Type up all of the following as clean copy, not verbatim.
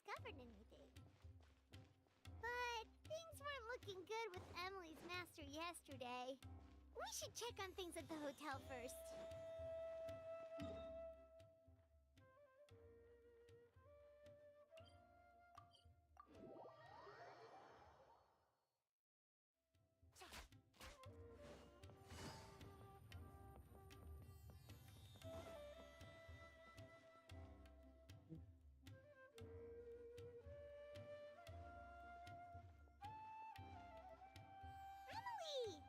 discovered anything. But things weren't looking good with Emily's master yesterday. We should check on things at the hotel first. Emily!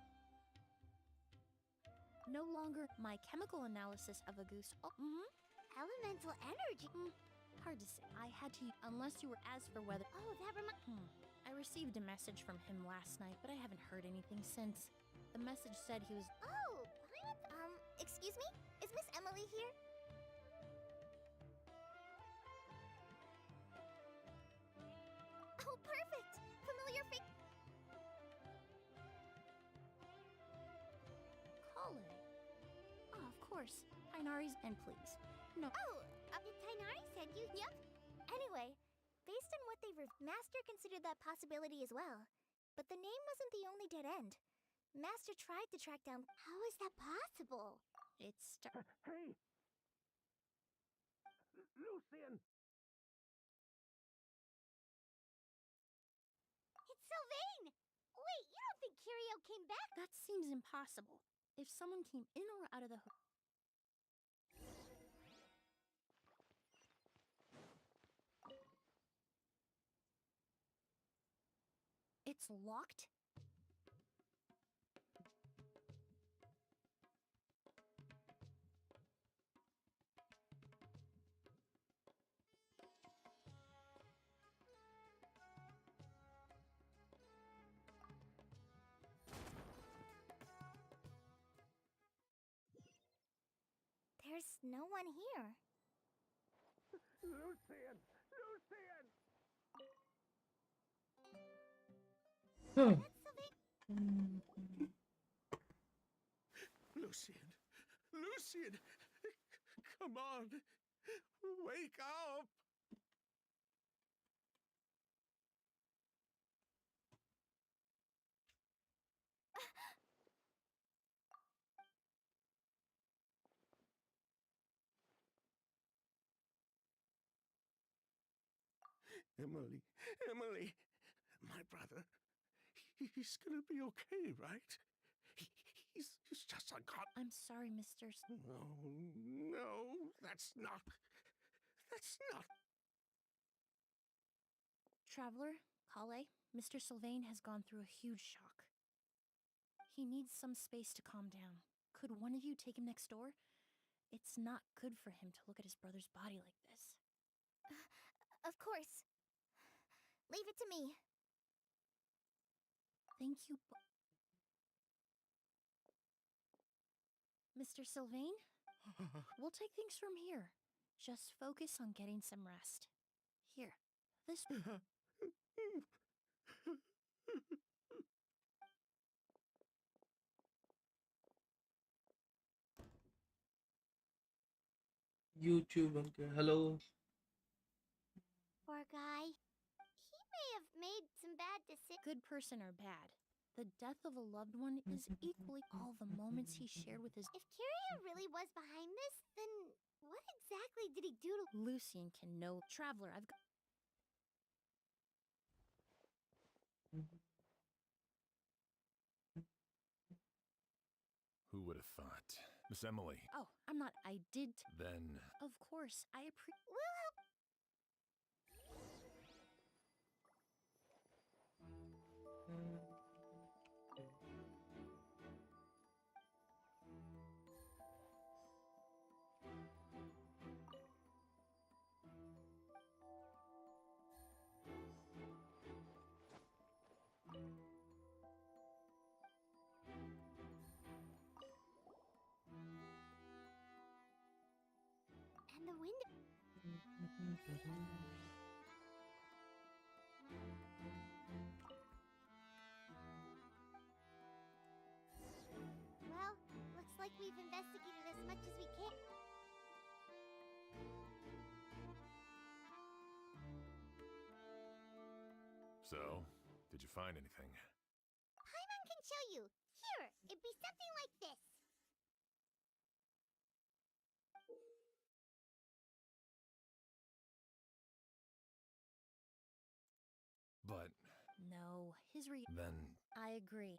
No longer my chemical analysis of a goose. Oh, Elemental energy? hard to say. I had to, unless you were as for whether. Oh, that reminds. I received a message from him last night, but I haven't heard anything since. The message said he was. Oh, excuse me? Is Miss Emily here? Oh, perfect! Familiar face. Calling. Oh, of course. Tainari's, and please. No. Oh, did Tainari send you? Yep. Anyway, based on what they Master considered that possibility as well. But the name wasn't the only dead end. Master tried to track down. How is that possible? It's. Hey! Lucian! It's Sylvain! Wait, you don't think Curio came back? That seems impossible. If someone came in or out of the. It's locked? There's no one here. Lucian! Lucian! That's Sylvain. Lucian! Lucian! Come on! Wake up! Emily, Emily, my brother, he's gonna be okay, right? He's just unconscious. I'm sorry, Mr. No, that's not. Traveler, Kale, Mr. Sylvain has gone through a huge shock. He needs some space to calm down. Could one of you take him next door? It's not good for him to look at his brother's body like this. Of course. Leave it to me. Thank you, Mr. Sylvain? We'll take things from here. Just focus on getting some rest. Here, this... YouTube uncle. Hello. Poor guy. He may have made some bad decisions. Good person or bad, the death of a loved one is equally all the moments he shared with his... If Curio really was behind this, then what exactly did he do to... Lucian can know. Traveler, I've got... Who would have thought? Miss Emily. Oh, I'm not... I did... Then... Of course, I appreciate... We'll help. And the window. Well, looks like we've investigated as much as we can. So, did you find anything? Paimon can show you. Here, it'd be something like this. But No, then, I agree.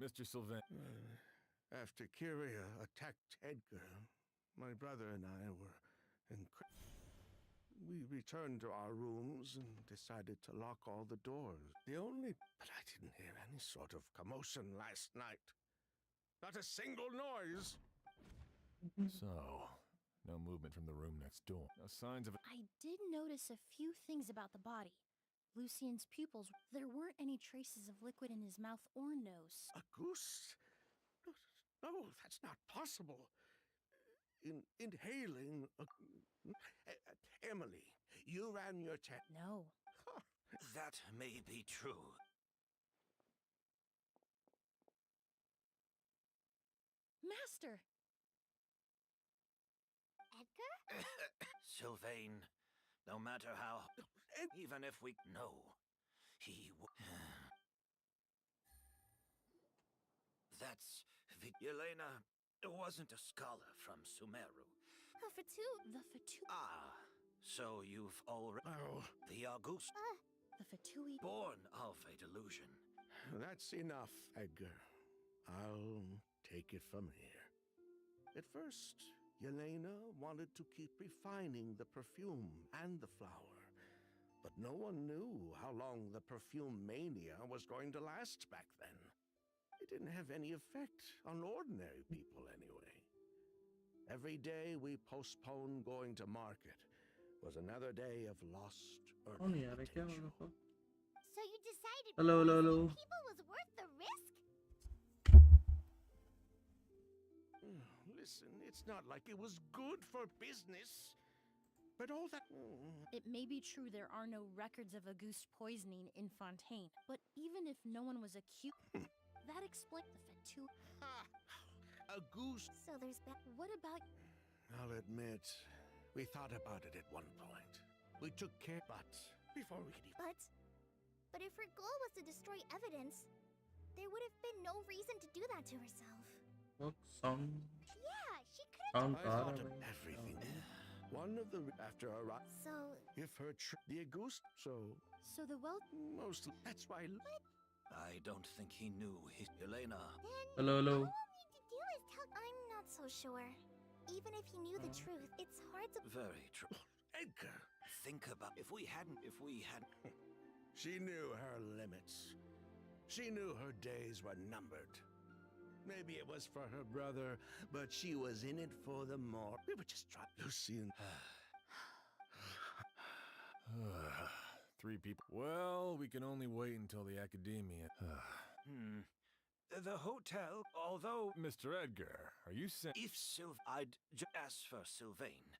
Mr. Sylvain. After Kyria attacked Edgar, my brother and I were we returned to our rooms and decided to lock all the doors. But I didn't hear any sort of commotion last night. Not a single noise. So, no movement from the room next door. No signs of. I did notice a few things about the body. Lucien's pupils, there weren't any traces of liquid in his mouth or nose. A goose? No, that's not possible. Inhaling a... Emily, you ran your test. No. That may be true. Master! Edgar? Sylvain, no matter how, even if we know, That's Yelena wasn't a scholar from Sumeru. The Fatu. The Fatu... Ah, so you've already... Oh, The August, The Fatui... born of a delusion. that's enough, Edgar. I'll take it from here. At first, Yelena wanted to keep refining the perfume and the flower. But no one knew how long the perfume mania was going to last back then. It didn't have any effect on ordinary people anyway. Every day we postponed going to market was another day of lost कौन है यार क्या potential. मतलब So you decided Hello, hello, hello. poisoning people was worth the risk? Listen, it's not like it was good for business. But all that... It may be true there are no records of Auguste poisoning in Fontaine, but even if no one was accused, that explains the Fatu... A goose... So there's What about... I'll admit, we thought about it at one point. We took care, but before we could even... But if her goal was to destroy evidence, there would have been no reason to do that to herself. वो sound Yeah, she could have... sound I uh thought रहा of है everything. One of the... After a... So, If her... The goose... So... So the well... Mostly... That's why... I don't think he knew his Yelena. hello hello all we'll need to do is tell... I'm not so sure. Even if he knew the truth, it's hard to... Very true. Edgar! Think about if we hadn't. She knew her limits. She knew her days were numbered. Maybe it was for her brother, but she was in it for the more. We were just trying... Lucien... 3 people. Well, we can only wait until the academia. The hotel, although Mr. Edgar, are you saying... if I'd ask for Sylvain,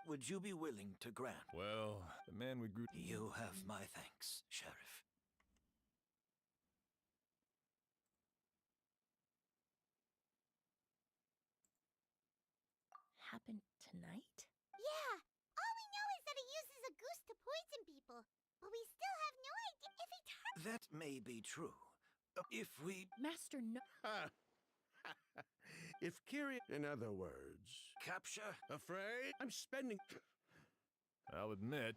would you be willing to grant? Well, the man we grew... You have my thanks, Sheriff. happened tonight? Yeah! All we know is that he uses a goose to poison people. But we still have no idea if he turns... That may be true. If we Master, no... If Kyria... In other words... capture... Afraid? I'm spending... I'll admit,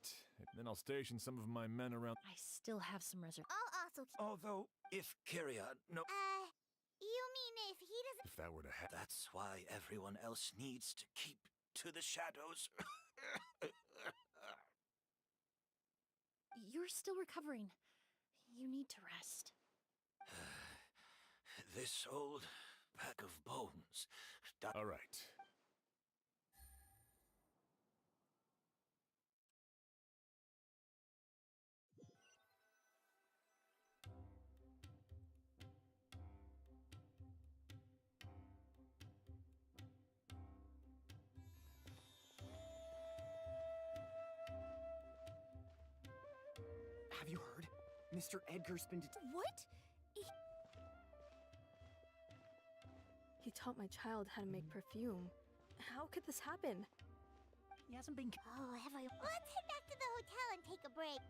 then I'll station some of my men around... I still have some reservations. I'll also... Although, if Kyria... No, You mean if he doesn't... If that were to happen... that's why everyone else needs to keep to the shadows. You're still recovering. You need to rest. This old pack of bones. All right. Have you heard? Mr. Edgar's been What? He taught my child how to make perfume. How could this happen? He hasn't been. Oh, let's head back to the hotel and take a break.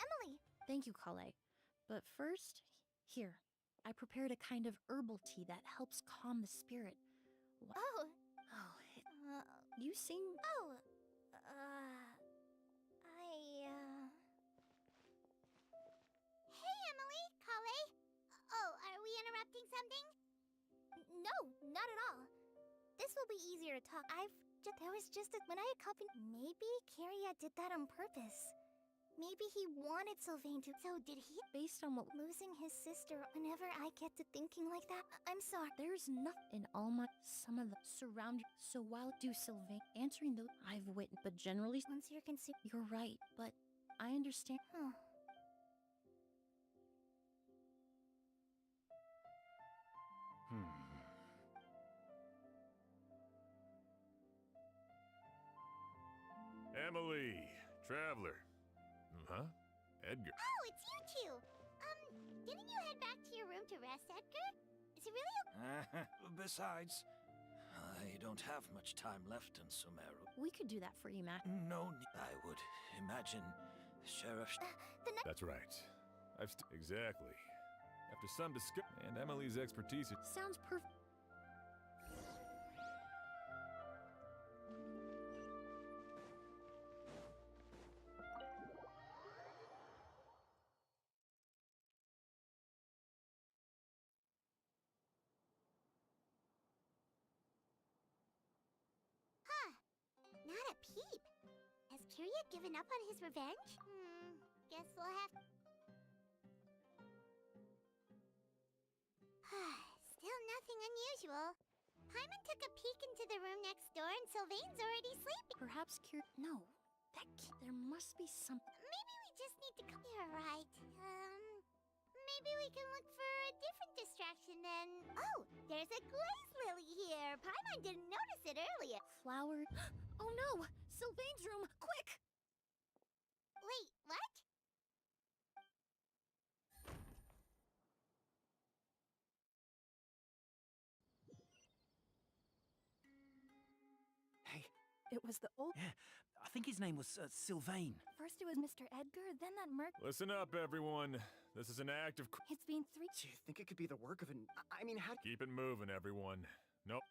Emily! Thank you, Kale. But first, here. I prepared a kind of herbal tea that helps calm the spirit. Oh, Oh, you seem. Hey, Emily, Kale. Oh, are we interrupting something? No, not at all. This will be easier to talk. There was just when I accompanied. Maybe Kyria did that on purpose. Maybe he wanted Sylvain to. So did he? Based on what. Losing his sister. Whenever I get to thinking like that, I'm sorry. There's nothing in all my. Some of the surrounding. So while do Sylvain answering those I've witnessed, but generally. Once you're consumed. You're right, but I understand. Huh. Emily, Traveler. Huh? Edgar. Oh, it's you two. Didn't you head back to your room to rest, Edgar? Is it really okay? Besides, I don't have much time left in Sumeru. We could do that for you, Matt. No, I would imagine Sheriff. That's right. Exactly. After some discussion and Emily's expertise. Sounds perfect. Not a peep. Has Kyria given up on his revenge? Guess we'll have. Still nothing unusual. Paimon took a peek into the room next door and Sylvain's already sleeping. Perhaps No, there must be something. Maybe we just need to. You're right. Maybe we can look for a different distraction then. Oh, there's a glaze lily here. Paimon didn't notice it earlier. Flower. Oh no! Sylvain's room! Quick! Wait, what? Hey, It was the old. yeah, I think his name was Sylvain. First it was Mr. Edgar, then that merc. Listen up, everyone. This is an act of. It's been 3. Do you think it could be the work of an... I mean, how... Keep it moving, everyone. Nope.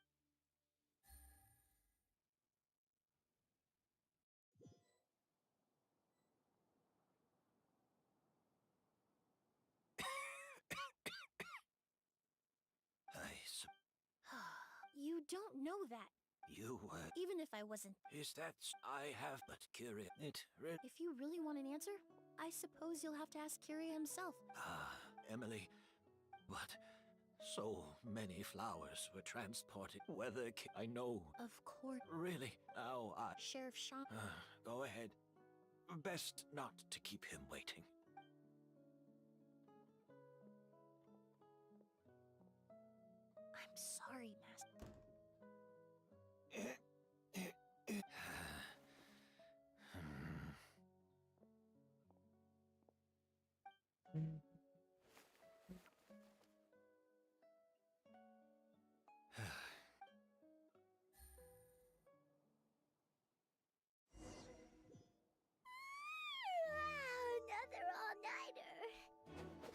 You don't know that. Even if I wasn't. Is that... I have but curious. If you really want an answer, I suppose you'll have to ask Kyria himself. Emily, but so many flowers were transported. Whether I know. Of course. Really, now Sheriff Sean. go ahead. Best not to keep him waiting. I'm sorry, Master. Another all-nighter.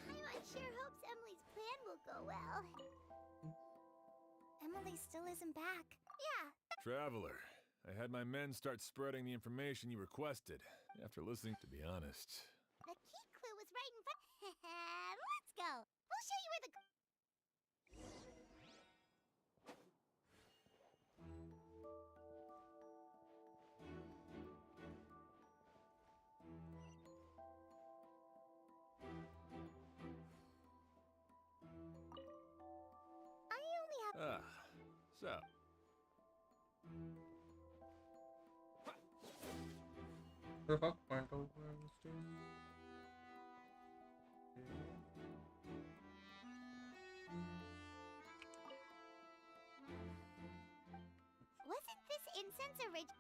Paimon sure hopes Emily's plan will go well. Emily still isn't back. Yeah. Traveler, I had my men start spreading the information you requested. After listening, to be honest. The key clue was right in front. Let's go. We'll show you where the. I only have. So. The hawk point over still. Wasn't this incense original?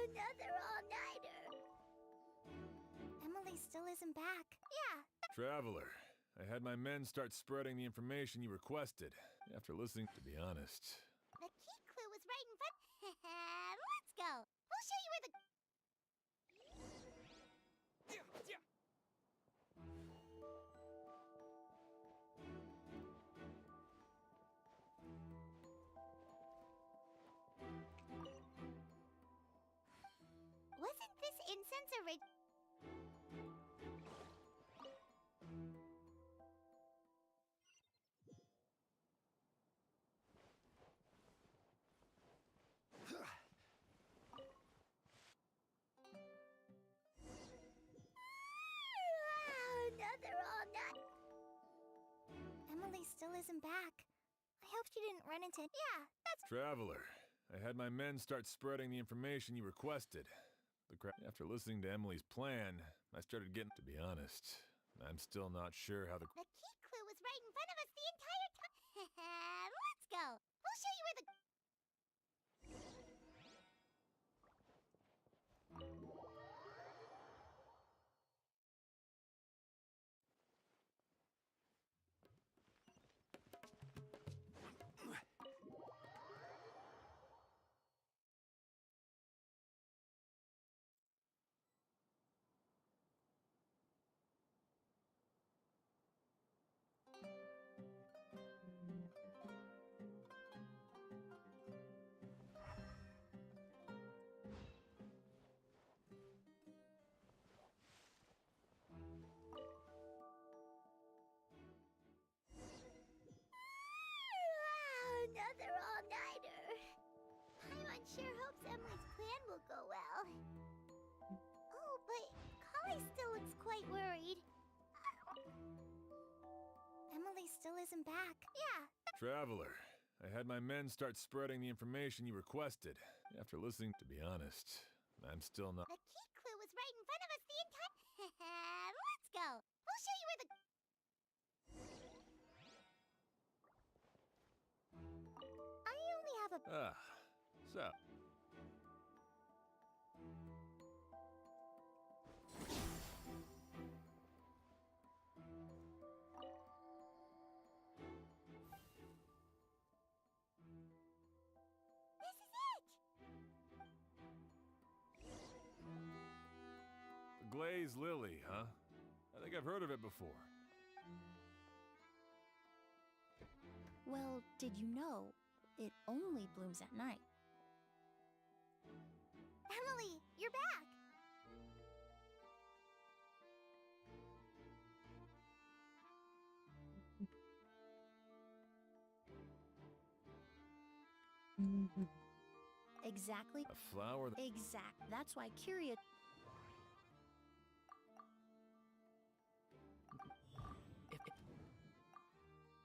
Another all-nighter. Emily still isn't back. Yeah. Traveler, I had my men start spreading the information you requested. After listening, to be honest, The key clue was right in front. Let's go. We'll show you where the. Wasn't this incense original? Another all night. Emily still isn't back. I hope she didn't run into. Yeah, that's. Traveler, I had my men start spreading the information you requested. After listening to Emily's plan, I started getting, to be honest, I'm still not sure how the. The key clue was right in front of us the entire time. Let's go. We'll show you where the. Another all-nighter. Paimon sure hopes Emily's plan will go well. Oh, but Kali still looks quite worried. Emily still isn't back. Yeah. Traveler, I had my men start spreading the information you requested. After listening, to be honest, I'm still not. The key clue was right in front of us the entire. Let's go. We'll show you where the. I only have a. So. This is it. The glazed lily, huh? I think I've heard of it before. Well, did you know it only blooms at night? Emily, you're back. Exactly. A flower that. Exact. That's why curious.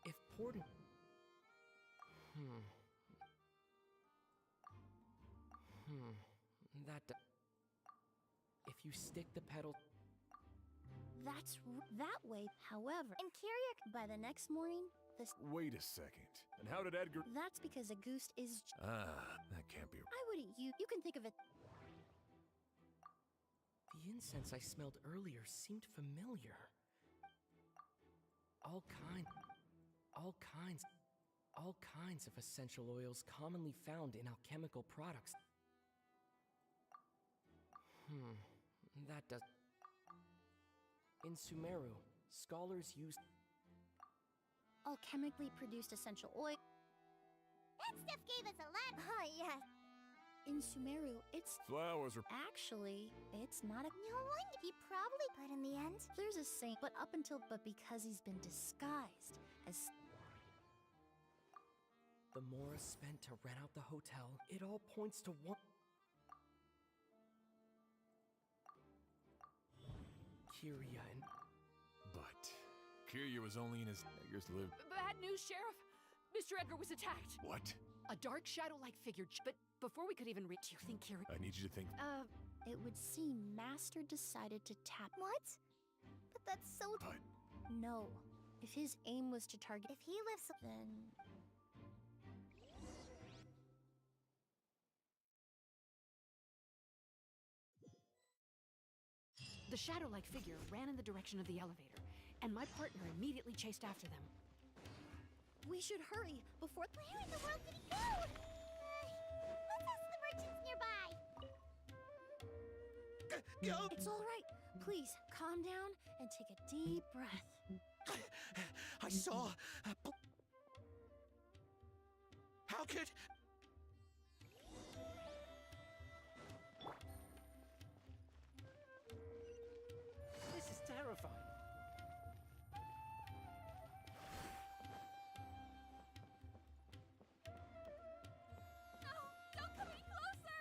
If porting. If you stick the petal. That way. However, in Kyriak, by the next morning, this. Wait a second. And how did Edgar. That's because a goose is. That can't be. I wouldn't. You can think of it. The incense I smelled earlier seemed familiar. All kinds of essential oils commonly found in alchemical products. That does. In Sumeru, scholars used Alchemically produced essential oil. That stuff gave us a lot. Oh, yes. In Sumeru, it's... Flowers are... Actually, it's not a... No wonder he probably... But in the end... There's a saint, but up until... But because he's been disguised as... The Mora spent to rent out the hotel, it all points to one. Kiria and... But... Kiryu was only in his... Edgar's lived... Bad news, Sheriff! Mr. Edgar was attacked! What? A dark shadow-like figure, but before we could even reach... Do you think Kiri... I need you to think... It would seem Master decided to tap... What? But that's so... But... No. If his aim was to target... If he lives... Then... The shadow-like figure ran in the direction of the elevator, and my partner immediately chased after them. We should hurry before... Where in the world did he go? Let's ask the merchants nearby. It's all right. Please, calm down and take a deep breath. I saw... How could... This is terrifying. No! Don't come any closer!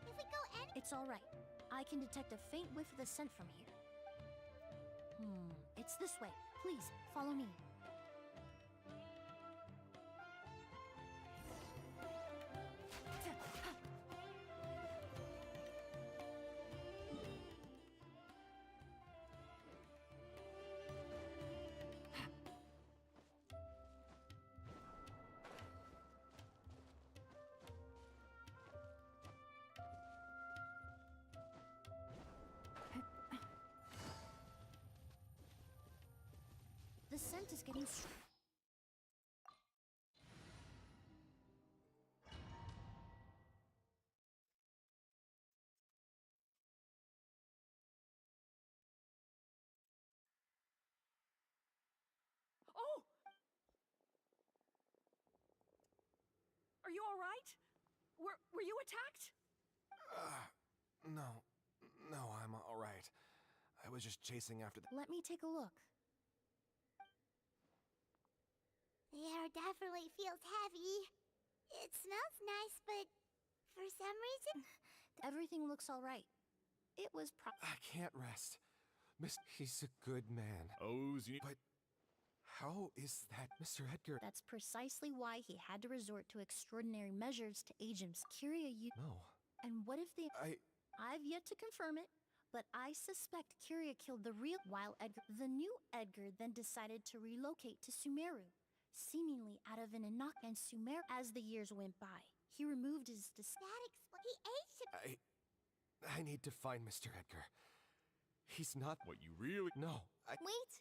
If we go any... It's all right. I can detect a faint whiff of the scent from here. It's this way. Please, follow me. The scent is getting strong. Oh! Are you all right? Were you attacked? No, I'm all right. I was just chasing after the... Let me take a look. The air definitely feels heavy. It smells nice, but for some reason... Everything looks all right. It was I can't rest. He's a good man. But... How is that, Mr. Edgar? That's precisely why he had to resort to extraordinary measures to age him. Kiria, you... No. And what if they... I I've yet to confirm it, but I suspect Kiria killed the real... While Edgar... The new Edgar then decided to relocate to Sumeru, seemingly out of an Enoch and Sumeru. As the years went by, he removed his... That explains... He aged him... I need to find Mr. Edgar. He's not... What you really... No, Wait!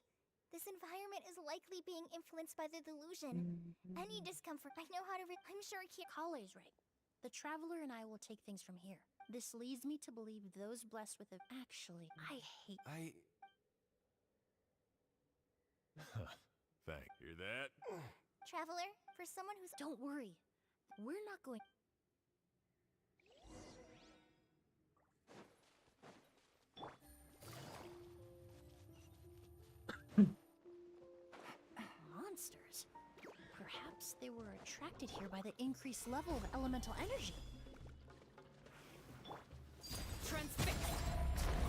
This environment is likely being influenced by the delusion. Any discomfort, I know how to I'm sure Kale's right. The Traveler and I will take things from here. This leads me to believe those blessed with it... Actually, I hate... Thank you. Hear that? Traveler, for someone who's... Don't worry. We're not going... Monsters. Perhaps they were attracted here by the increased level of elemental energy. Transfix!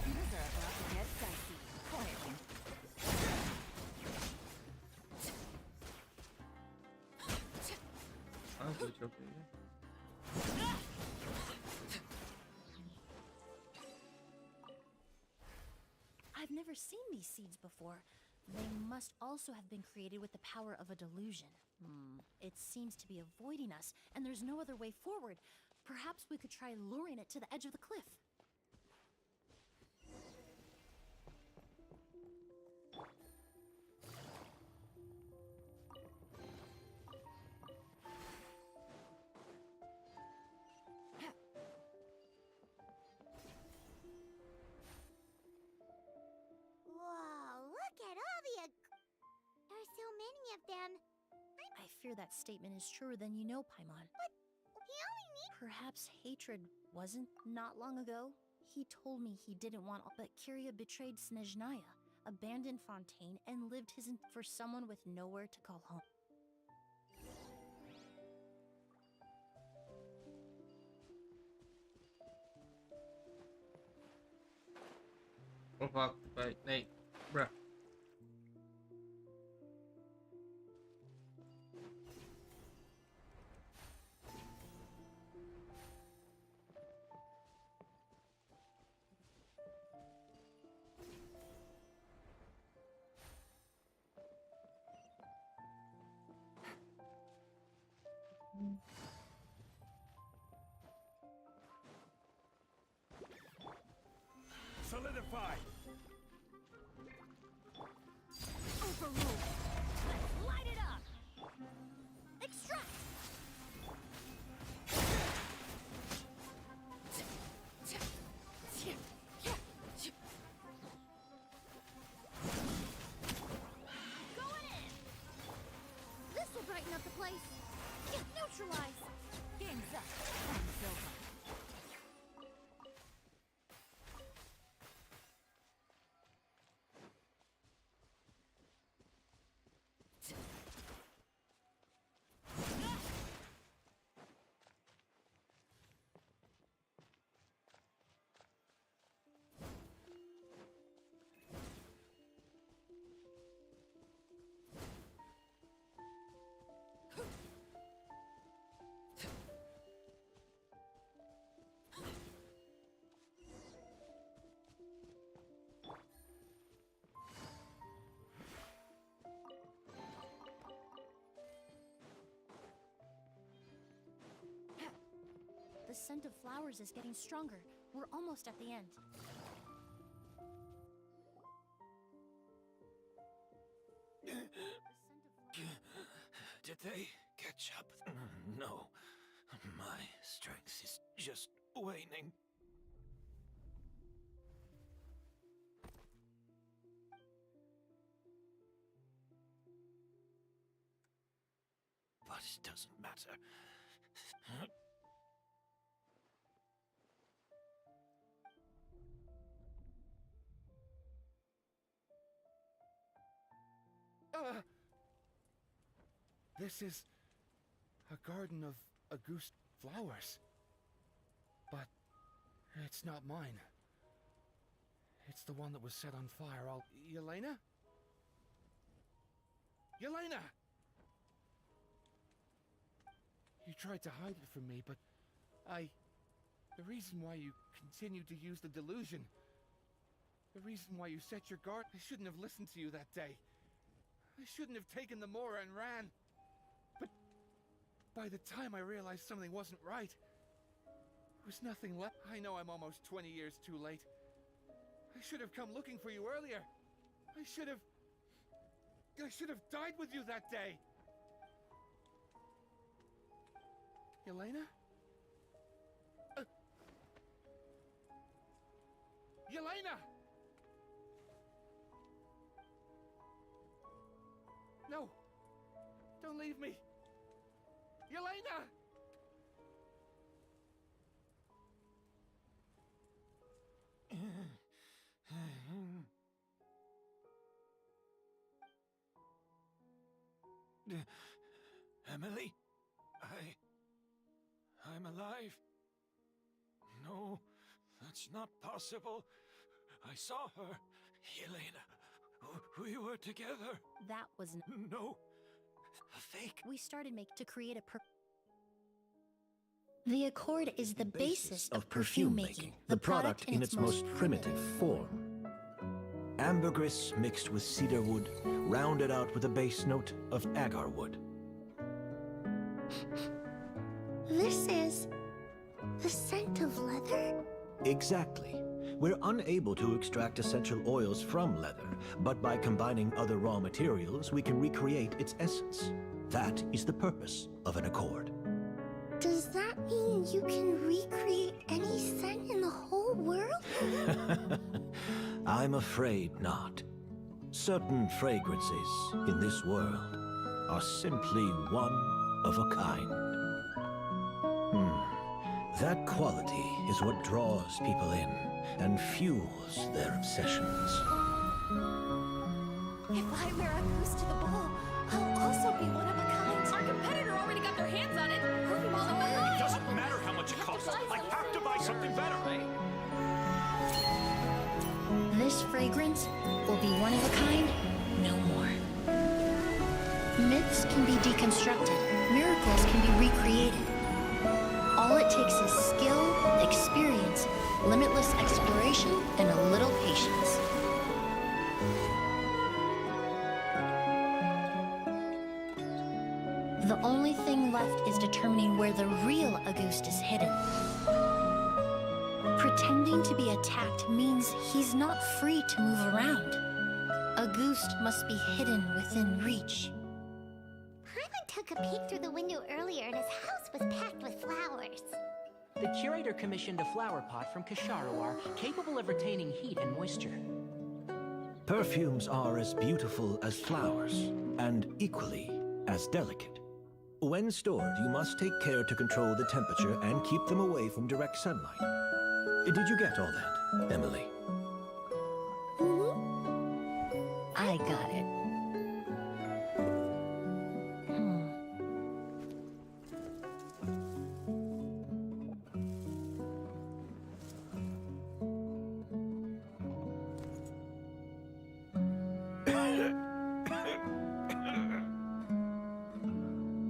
Things are about to get dicey. Quietly. कुछ हो गया I've never seen these seeds before. They must also have been created with the power of a delusion. It seems to be avoiding us, and there's no other way forward. Perhaps we could try luring it to the edge of the cliff. fear that statement is truer than you know, Paimon. He only needs. Perhaps hatred wasn't not long ago. He told me he didn't want all, but Kyria betrayed Snezhnaya, abandoned Fontaine, and lived for someone with nowhere to call home. Oh fuck, wait, Nate, bruh. Solidify! Overruled! Let's light it up! Extract! Going in! This will brighten up the place. Get neutralized. Game's up. Time's over. The scent of flowers is getting stronger. We're almost at the end. Did they catch up? No. My strength is just waning. But it doesn't matter. This is a garden of Auguste flowers. But it's not mine. It's the one that was set on fire. Yelena? Yelena! You tried to hide it from me, but the reason why you continued to use the delusion, the reason why you set your guard, I shouldn't have listened to you that day. I shouldn't have taken the Mora and ran. But by the time I realized something wasn't right, there was nothing left. I know I'm almost 20 years too late. I should have come looking for you earlier. I should have died with you that day. Yelena? Yelena! No! Don't leave me! Yelena! Emily? I'm alive. No, that's not possible. I saw her. Yelena. We were together. That was No. A fake. We started to create a The Accord is the basis of perfume making, the product in its most primitive form. Ambergris mixed with cedarwood, rounded out with a base note of agarwood. This is the scent of leather? Exactly. We're unable to extract essential oils from leather, but by combining other raw materials, we can recreate its essence. That is the purpose of an accord. Does that mean you can recreate any scent in the whole world? I'm afraid not. Certain fragrances in this world are simply one of a kind. That quality is what draws people in and fuels their obsessions. If I wear a goose to the ball, I'll also be one of a kind. Our competitor already got their hands on it. It doesn't matter how much it costs. I have to buy something better. This fragrance will be one of a kind no more. Myths can be deconstructed. Miracles can be recreated. All it takes is skill, experience, limitless exploration, and a little patience. The only thing left is determining where the real Auguste is hidden. Pretending to be attacked means he's not free to move around. Auguste must be hidden within reach. Paimon took a peek through the window earlier and his house was packed with flowers. The curator commissioned a flower pot from Kasharawar, capable of retaining heat and moisture. Perfumes are as beautiful as flowers, and equally as delicate. When stored, you must take care to control the temperature and keep them away from direct sunlight. Did you get all that, Emily? I got it.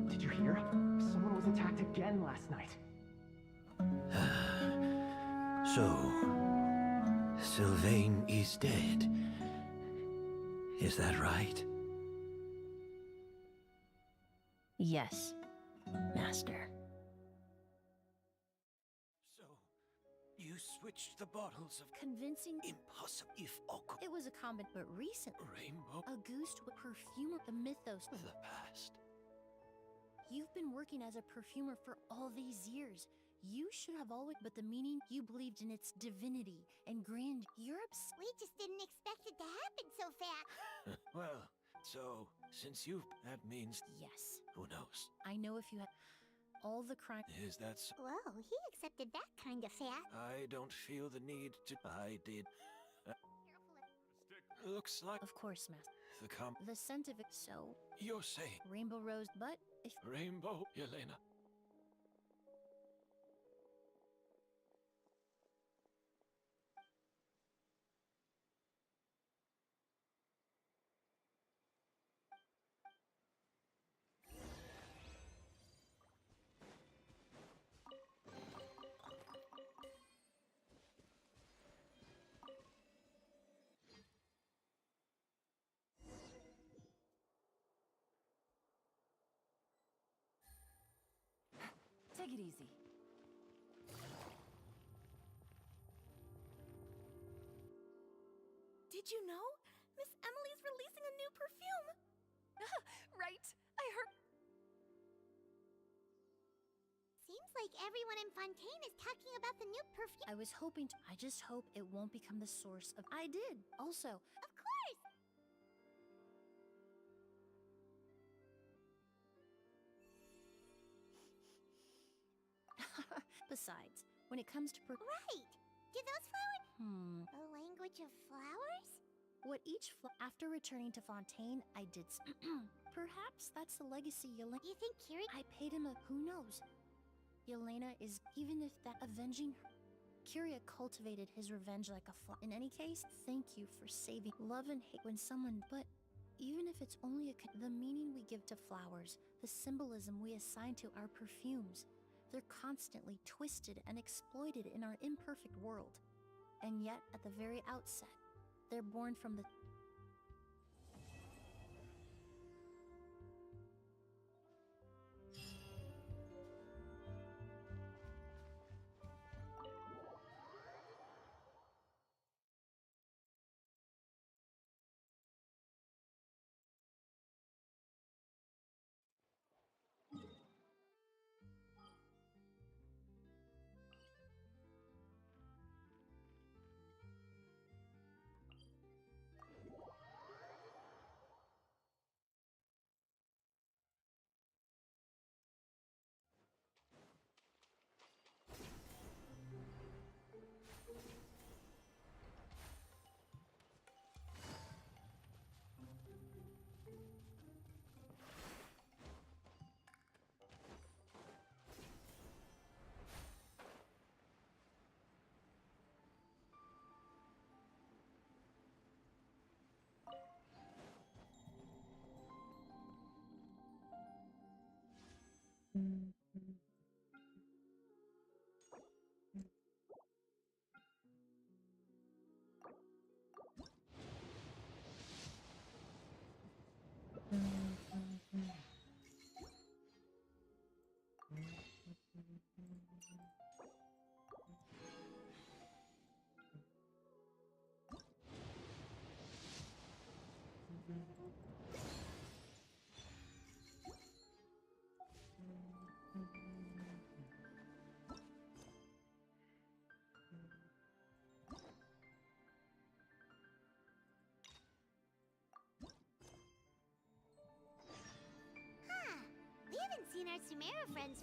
Did you hear? Someone was attacked again last night. So, Sylvain is dead. Is that right? Yes, Master. So, you switched the bottles of Convincing. impossible if Oko It was a comment, but recently, rainbow Auguste would perfume the mythos. of the past. You've been working as a perfumer for all these years. You should have always, but the meaning you believed in its divinity and grand Europe's. We just didn't expect it to happen so fast. Well, so, since that means, Yes, who knows? I know if you had all the crime. Is that so? Whoa, he accepted that kind of fast. I don't feel the need to. I did. Looks like Of course, Master. the The scent of it. So, You're saying rainbow rose, but if rainbow, Yelena. Take it easy. Did you know? Miss Emily's releasing a new perfume. Right. I heard. Seems like everyone in Fontaine is talking about the new perfume. I was hoping to. I just hope it won't become the source of. I did. Also, Of course! besides, when it comes to Right! Do those flowers... the The language of flowers? what each after returning to Fontaine, I did. Perhaps that's the legacy Yelena. You think Kiri... I paid him a. Who knows? Yelena is even if that avenging. Kyria cultivated his revenge like a In any case, thank you for saving love and hate when someone. But even if it's only the meaning we give to flowers, the symbolism we assign to our perfumes, they're constantly twisted and exploited in our imperfect world. And yet, at the very outset, they're born from the. We haven't seen our Sumeru friends.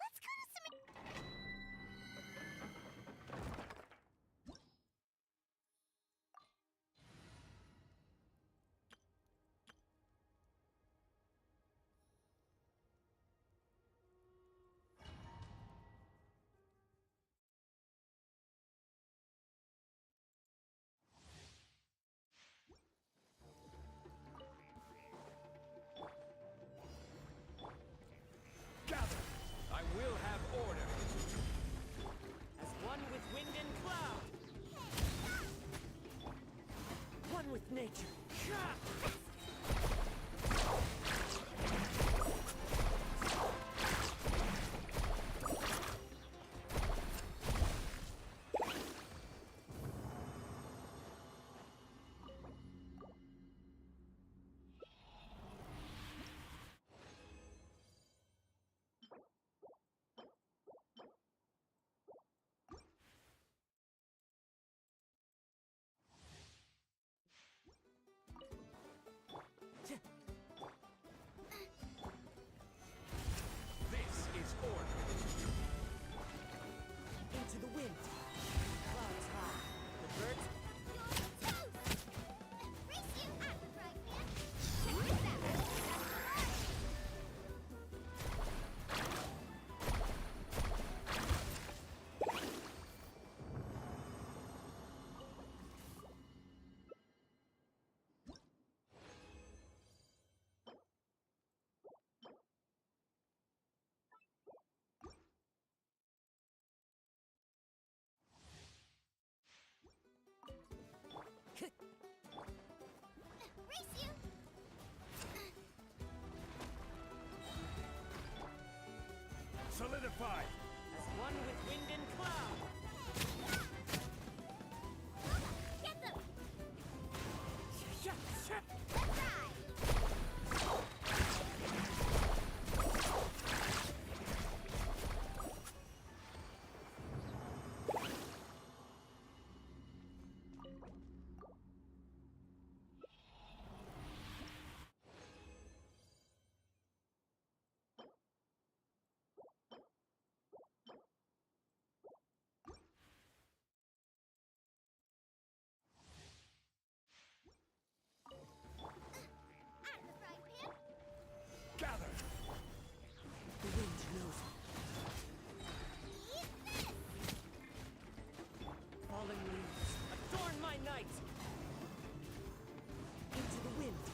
Let's go to Sumeru. Gather! I will have order. As one with wind and cloud. One with nature. This is order. Into the wind. Clouds high. The birds. Race you at the frying pan. Check this out. That's the line. Race you. Solidify! As one with wind and cloud. Get them. Let's ride. At the frying pan. Gather! The wind knows it. Eat this. Fallen leaves. Adorn my night. Into the wind.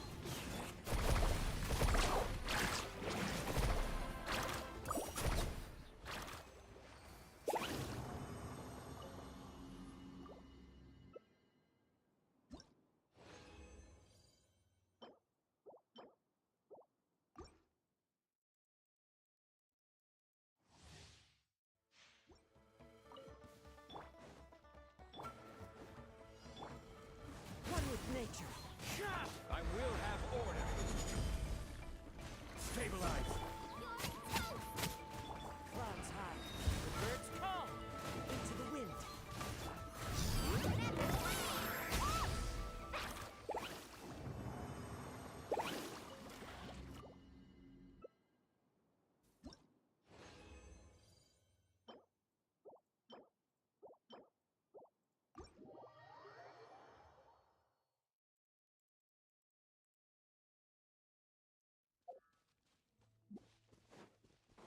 One with nature. I will have order. Stabilize! Clouds high. The birds call. Into the wind.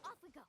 Off we go.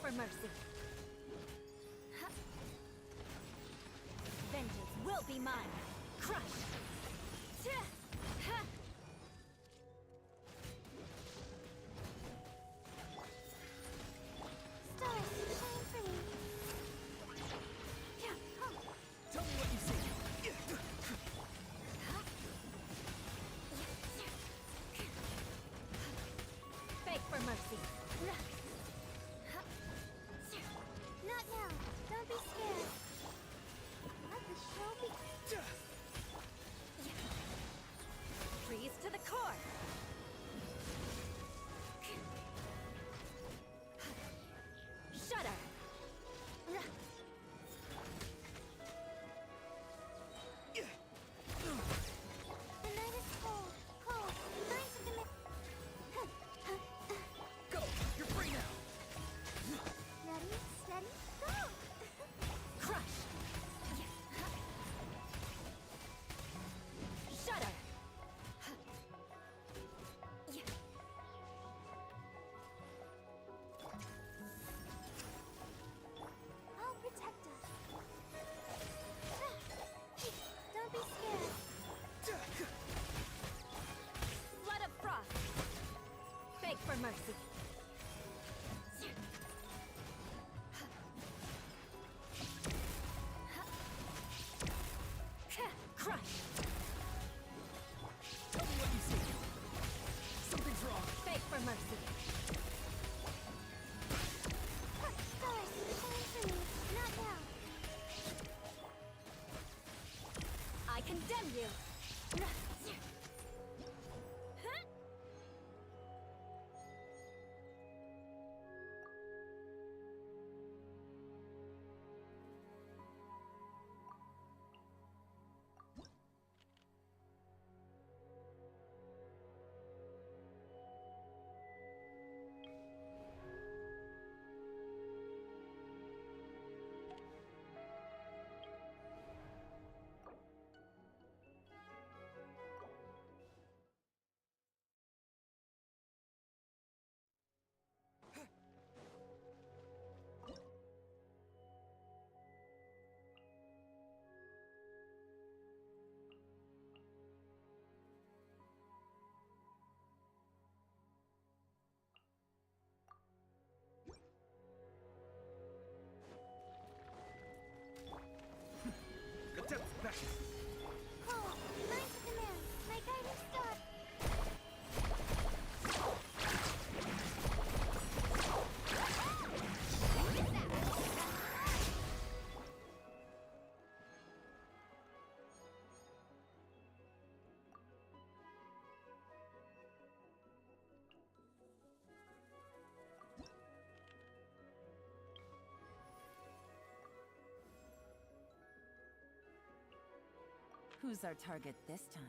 for mercy. Vengeance will be mine. Crush. Stars shine for you. Tell me what you see. Beg for mercy. Not now. Don't be scared. Let the show be. Freeze to the core. Shudder. The night is cold, cold. Night of the Go! You're free now! Ready, steady, go! Crush! Shudder. I'll protect us. Don't be scared. Flood of frost. Beg for mercy. Crush! Tell me what you see. Something's wrong. Beg for mercy. Stars, shine for me. Not now. I condemn you. Attempt back. Call. Line to command. My guiding star. Who's our target this time?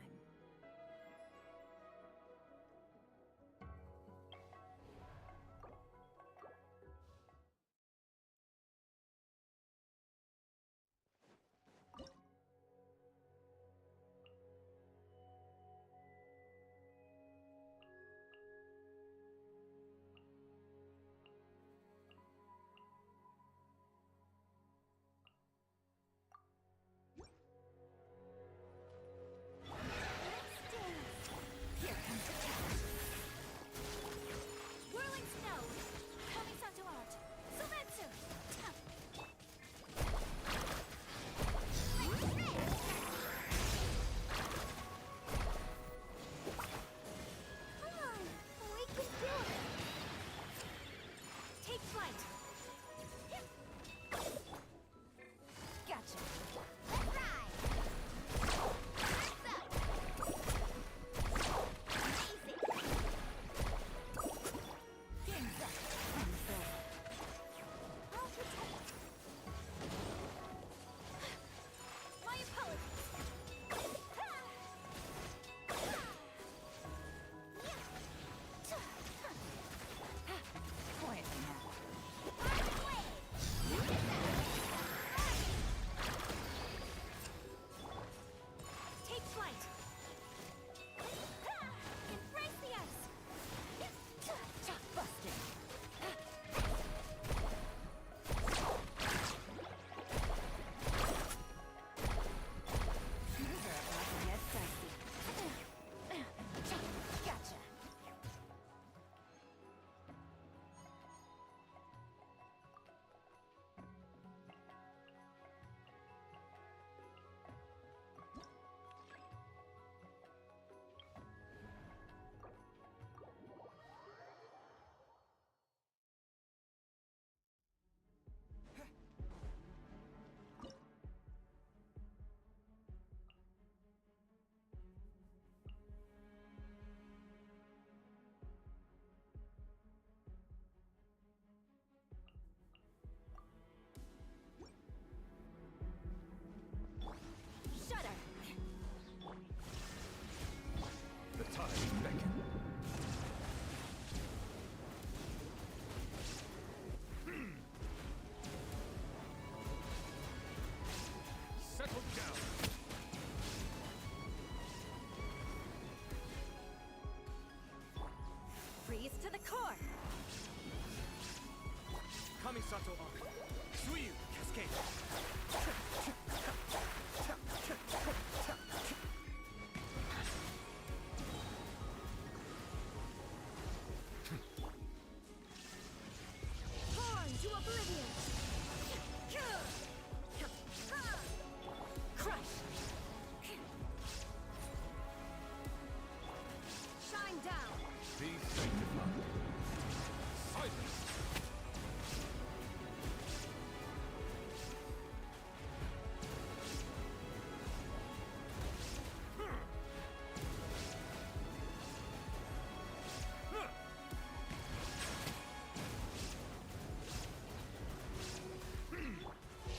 Kamisato on. Suiyu, cascade. Torn to oblivion! Crush! Shine down! Be sanctified. Silence!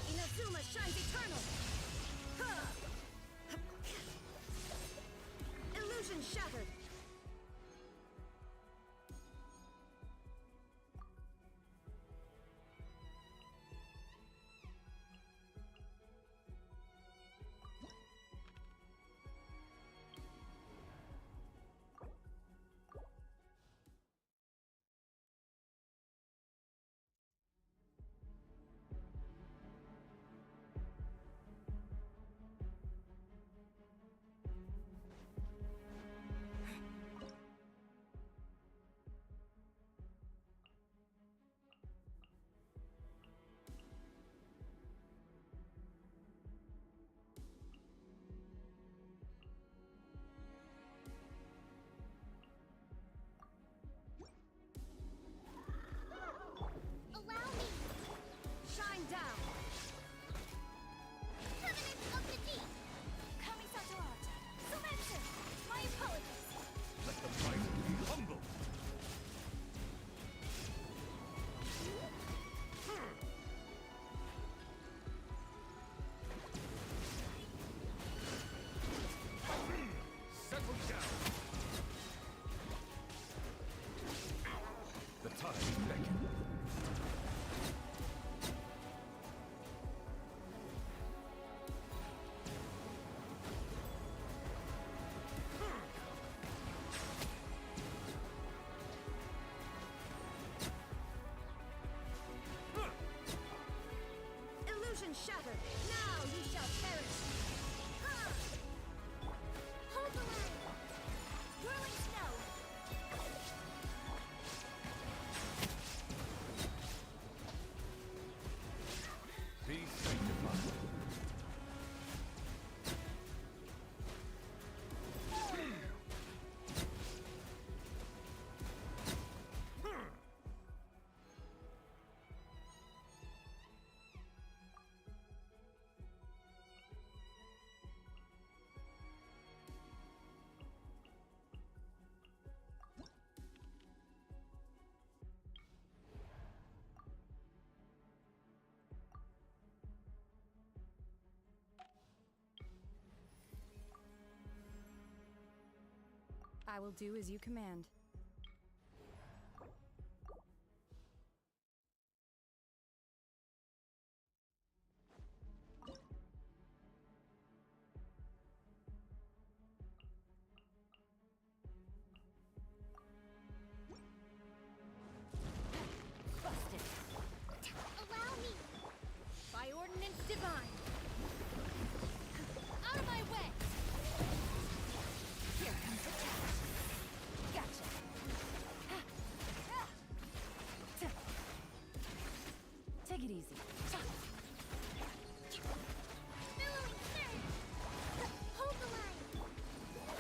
Inazuma shines eternal! Illusion shattered! Allow me! Shine down! Covenant of the Deep! Kamisato out! Surrender! My apologies! Let the mighty be humble! Settle down! The time beckons. Illusion shattered! Now you shall perish! Hold the line! Whirling snow! Be sanctified. I will do as you command. Busted! Allow me! By ordinance divine! Out of my way! Here comes the test! Gotcha! Take it easy. Billowing surge! Hold the line!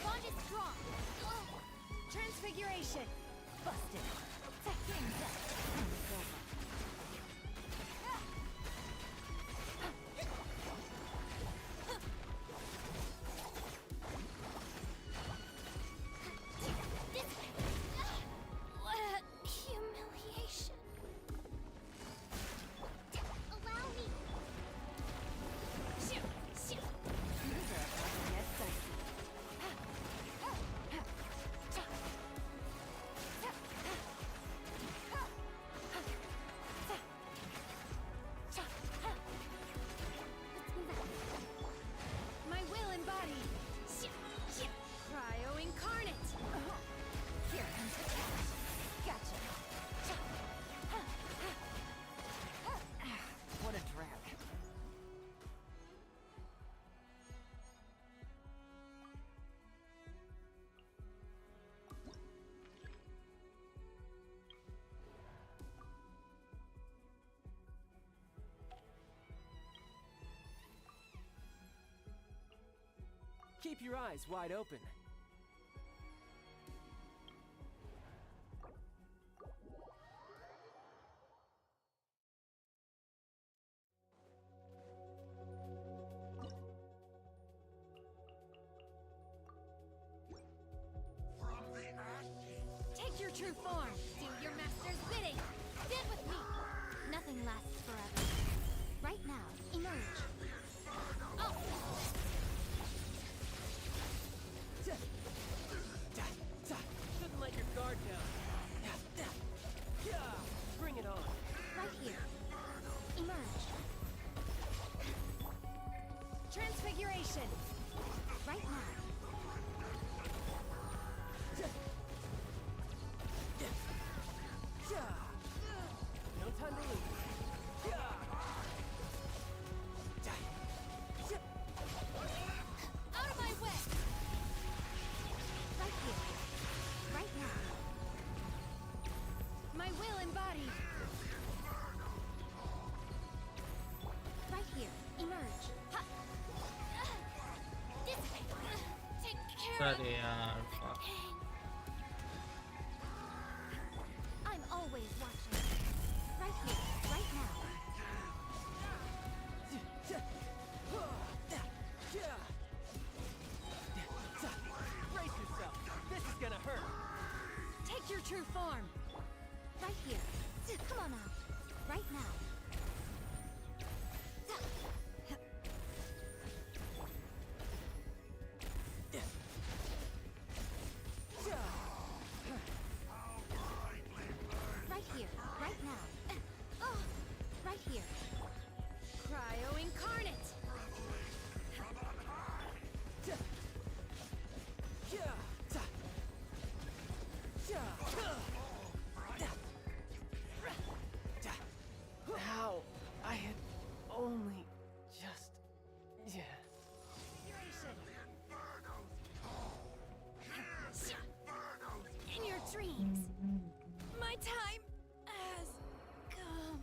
Bond is strong! Transfiguration! Busted. Things up. It's over. This way! What a humiliation! Allow me! Shoot! Shoot! These are about to get dicey. Keep your eyes wide open. Take your true form. Do your master's bidding. Stand with me. Nothing lasts forever. Right now, emerge. Oh! Couldn't let your guard down. Bring it on. Right here. Emerge. Transfiguration. Right now. No time to lose. Out of my way. Right here. Right now. My will embodied. Right here. Emerge. Ha. Dissipate. Take care of Sorry, fuck. I'm always watching. Right here. Right now. Brace yourself. This is gonna hurt. Take your true form. Right here. Come on now. Right now. Right here. Right now. Oh, right here. Cryo incarnate. How? I had only just... Yeah. In your dreams. My time has come.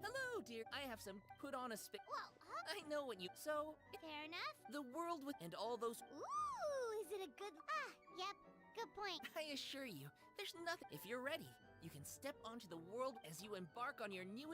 Hello, dear. I have some put on a spit. Well, huh? I know what you. So, Fair enough. the world with. And all those. Ooh, is it a good... yep. Good point. I assure you, there's nothing. If you're ready, you can step onto the world as you embark on your new.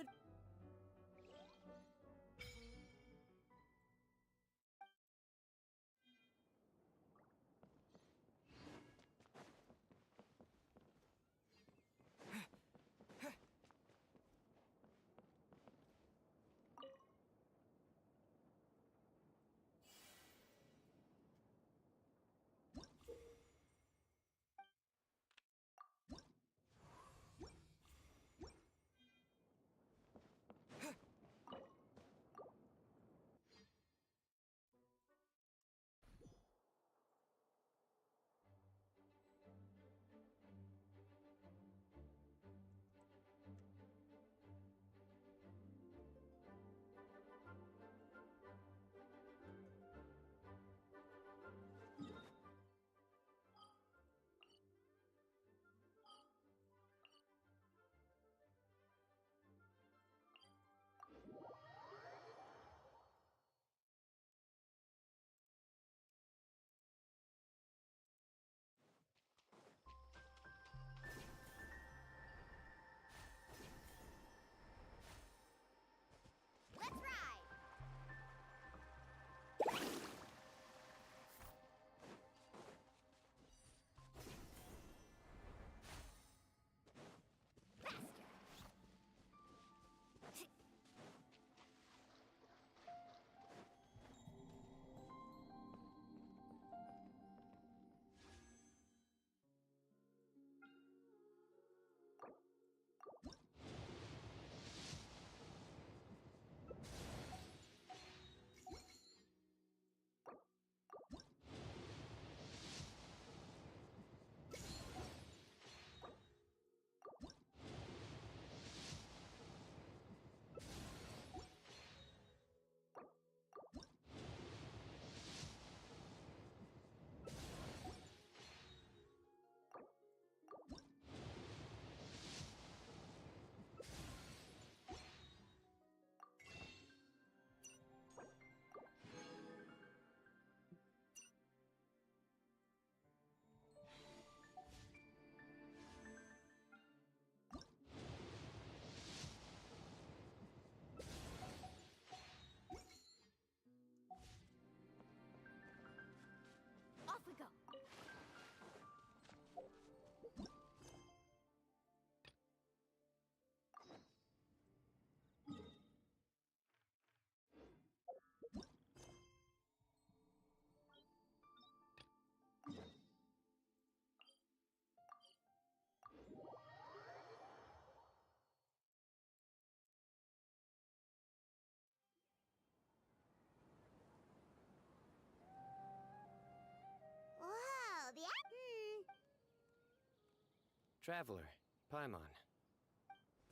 Traveler, Paimon.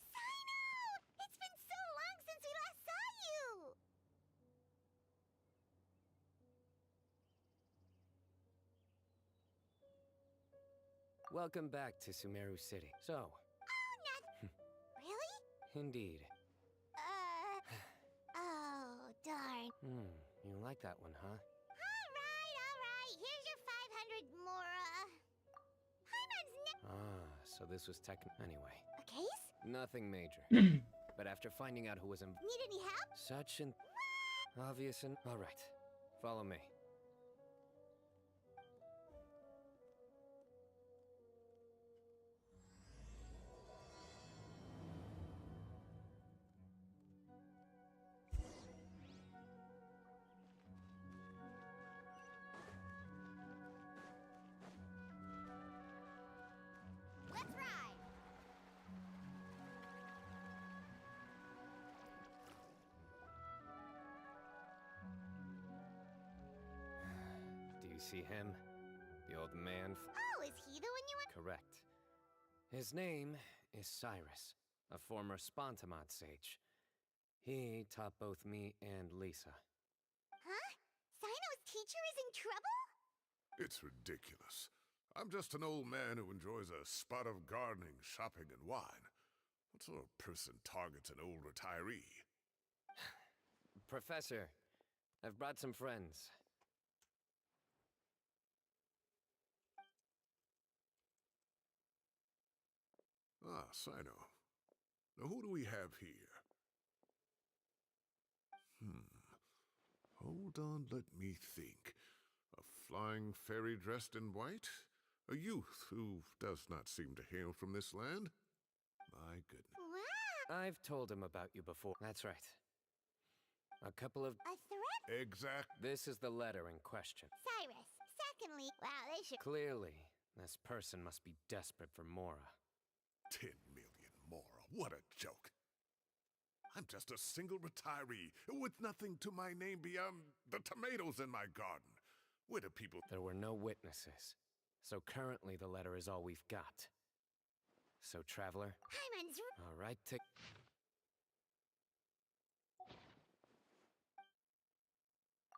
Sino! It's been so long since we last saw you! Welcome back to Sumeru City. So... Oh, not... Really? Indeed. Oh, darn. You like that one, huh? Alright. Here's your 500 Mora. So this was Anyway. A case? Nothing major. But after finding out who was Need any help? such an... obvious and... Alright. Follow me. Let's ride! Do you see him? The old man... Oh, is he the one you want? Correct. His name is Cyrus, a former Spontamod sage. He taught both me and Lisa. Huh? Sino's teacher is in trouble? It's ridiculous. I'm just an old man who enjoys a spot of gardening, shopping, and wine. What sort of person targets an old retiree? Professor, I've brought some friends. Ah, Sino. Now who do we have here? Hold on, let me think. A flying fairy dressed in white? A youth who does not seem to hail from this land? My goodness. Wow! I've told him about you before. That's right. A couple of... A threat? Exact. This is the letter in question. Cyrus. Secondly, wow, they should... Clearly, this person must be desperate for Mora. 10 million Mora. What a joke. I'm just a single retiree with nothing to my name beyond the tomatoes in my garden. Where do people... There were no witnesses. So currently the letter is all we've got. So, Traveler? Paimon's... All right,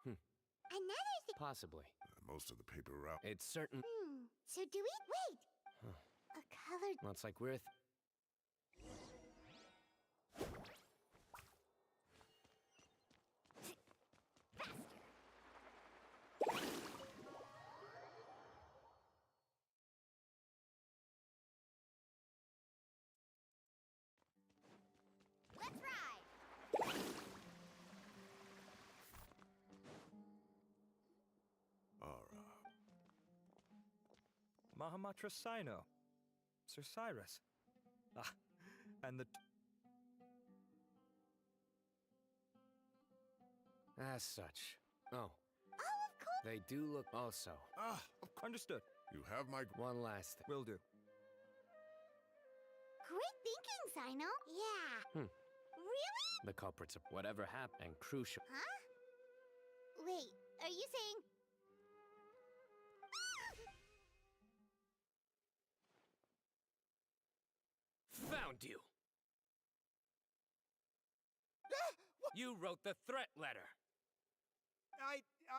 Another thing... Possibly. Most of the paper route. It's certain... So do we... Wait! A colored... Looks like we're... Let's ride! Mahamatra Sino. Sir Cyrus. Ah, and the... As such. Oh. Oh, of course! They do look also. Ah, understood. You have my... One last thing. Will do. Great thinking, Sino. Yeah. Really? The culprits of whatever happened and crucial. Huh? Wait, are you saying... Found you! You wrote the threat letter!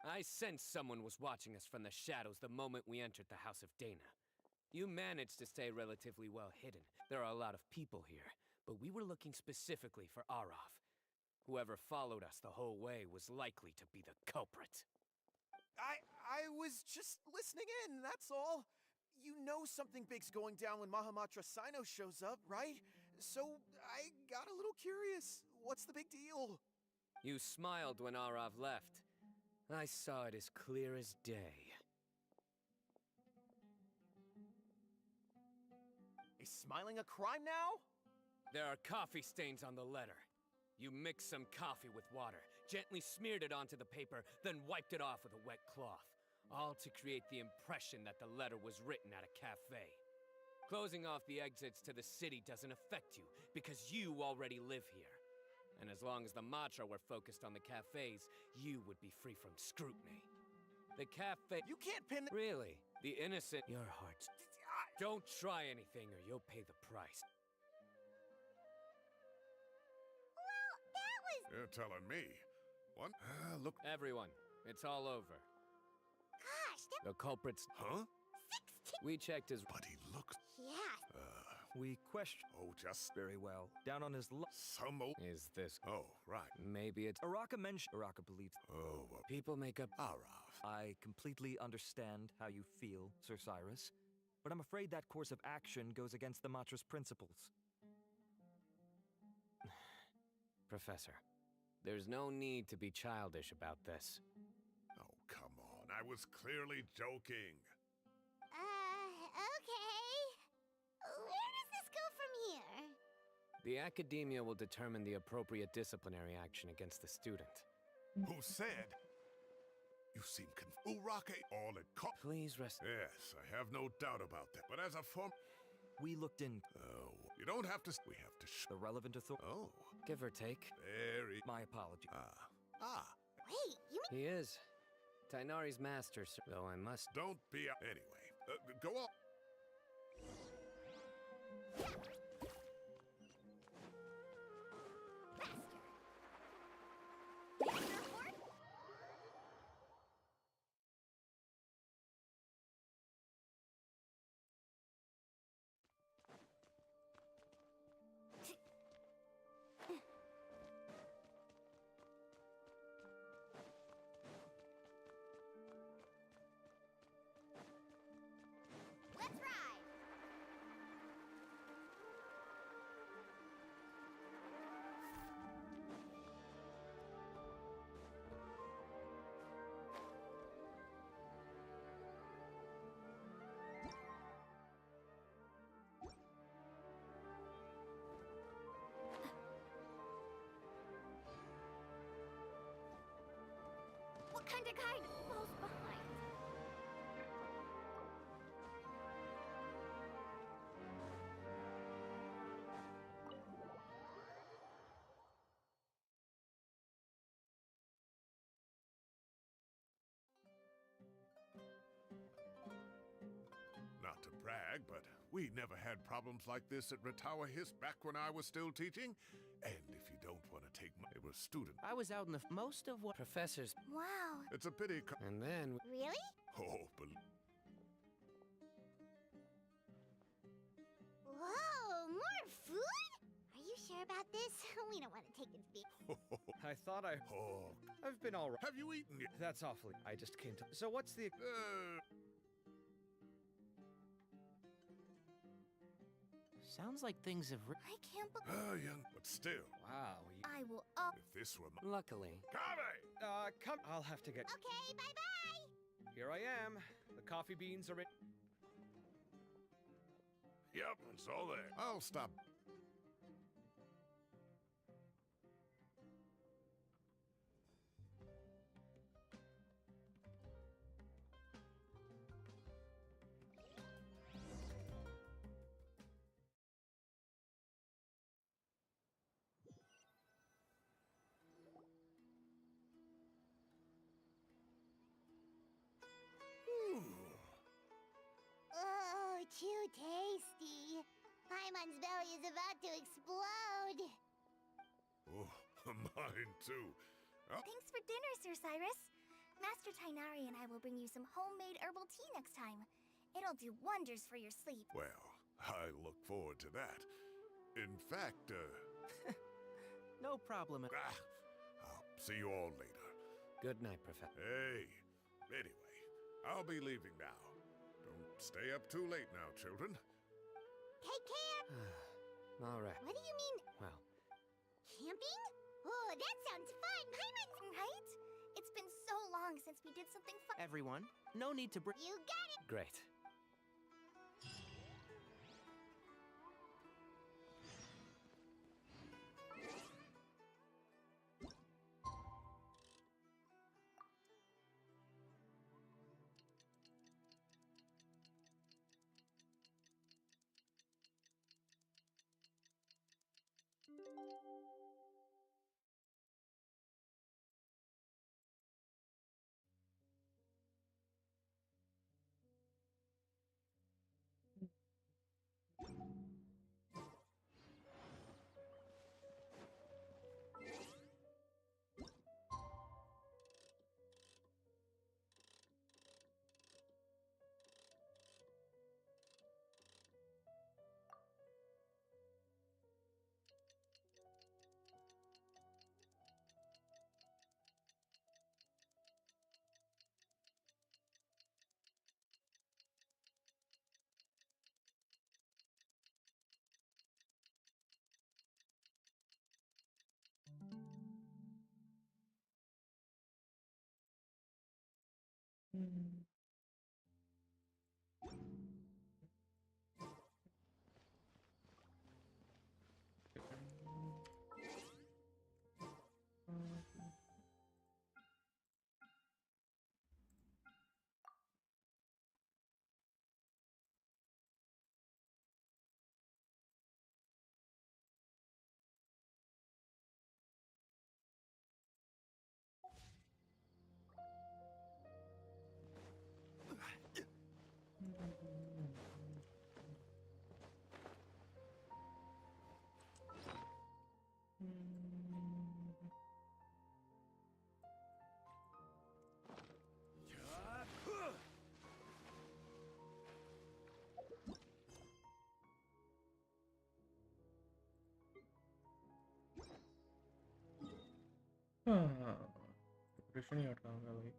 I sensed someone was watching us from the shadows the moment we entered the House of Dana. You managed to stay relatively well hidden. There are a lot of people here, but we were looking specifically for Araf. Whoever followed us the whole way was likely to be the culprit. I was just listening in, that's all. You know something big's going down when Mahamatra Sino shows up, right? So I got a little curious. What's the big deal? You smiled when Araf left. I saw it as clear as day. Is smiling a crime now? There are coffee stains on the letter. You mixed some coffee with water, gently smeared it onto the paper, then wiped it off with a wet cloth. All to create the impression that the letter was written at a cafe. Closing off the exits to the city doesn't affect you, because you already live here. And as long as the Matra were focused on the cafes, you would be free from scrutiny. The cafe... You can't pin... Really? The innocent... Your heart's... Don't try anything or you'll pay the price. Well, that was... You're telling me. What? Look. Everyone, it's all over. Gosh, that... The culprit's... Huh? 16... We checked his... But he looks... Yeah. We question. Oh, just... Very well. Down on his Some old... Is this... Oh, right. Maybe it's... Araka mentioned... Araka believes... Oh, well... People make up... Araf. I completely understand how you feel, Sir Cyrus. But I'm afraid that course of action goes against the Matra's principles. Professor, there's no need to be childish about this. Oh, come on. I was clearly joking. Okay. Where does this go from here? The academia will determine the appropriate disciplinary action against the student. Who said? You seem Urake all it cost. Please rest. Yes, I have no doubt about that. But as a form... We looked in... Oh, you don't have to... We have to the relevant authority... Oh. Give or take. Very... My apology. Wait, you mean... He is. Tainari's master, sir. Though I must... Don't be... Anyway, go on. Let's ride! What kind of guide falls behind? Not to brag, but we never had problems like this at Ratawa Hiss back when I was still teaching. And if you don't want to take my... It was student. I was out in the most of what... Professors... Wow. It's a pity... And then... Really? Oh, but... Whoa, more food? Are you sure about this? We don't want to take it big. I thought I... Oh. I've been all right. Have you eaten yet? That's awfully... I just came to... So what's the... Sounds like things have... I can't believe... Oh, young... But still... Wow. I will... If this were my... Luckily... Kame! Come... I'll have to get... Okay, bye-bye! Here I am. The coffee beans are in... Yep, it's all there. I'll stop. Oh, too tasty. Paimon's belly is about to explode. Oh, mine too. Oh. Thanks for dinner, Sir Cyrus. Master Tainari and I will bring you some homemade herbal tea next time. It'll do wonders for your sleep. Well, I look forward to that. In fact, No problem. I'll see you all later. Good night, Professor. Hey, anyway, I'll be leaving now. Don't stay up too late now, children. Take care! All right. What do you mean? Well... Camping? Oh, that sounds fun! Paimon, right? It's been so long since we did something fun. Everyone, no need to bring... You got it! Great. हाँ operation ही हटा होगा भाई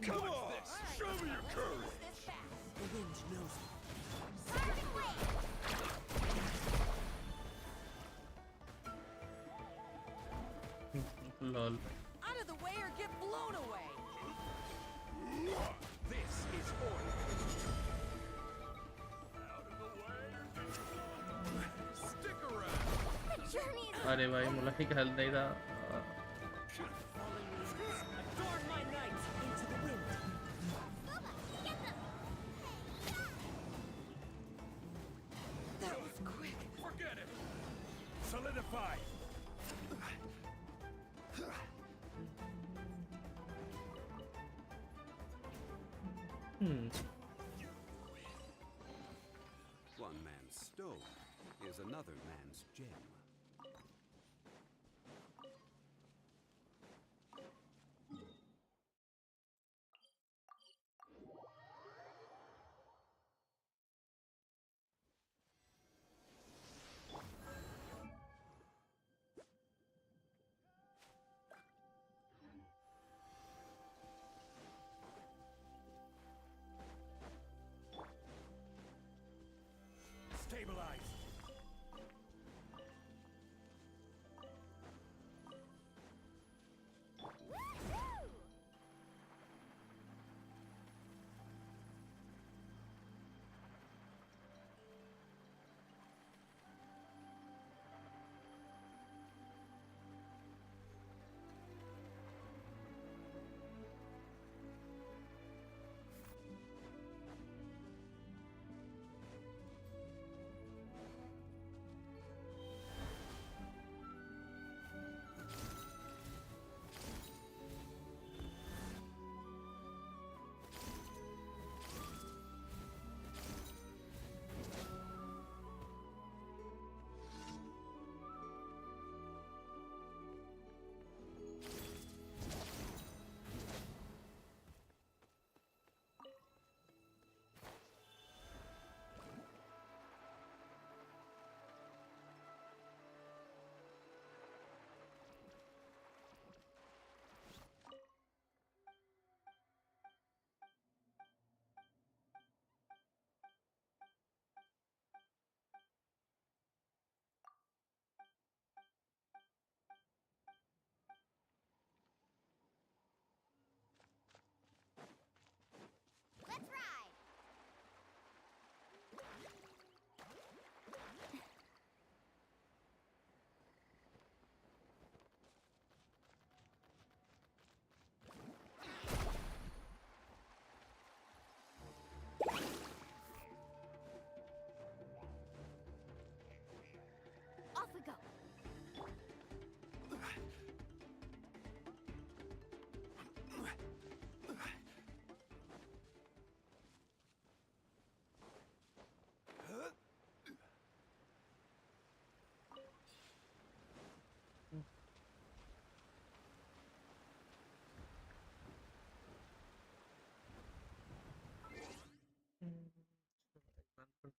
Come on! Show me your courage! The wind knows it. lol Out of the way or get blown away! This is order. Stick around! The journey is अरे भाई मुला ही health नहीं था Adorn my knights into the wind. That was quick. Forget it. Solidify. One man's stone is another man's gem. Stabilize.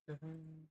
Dun.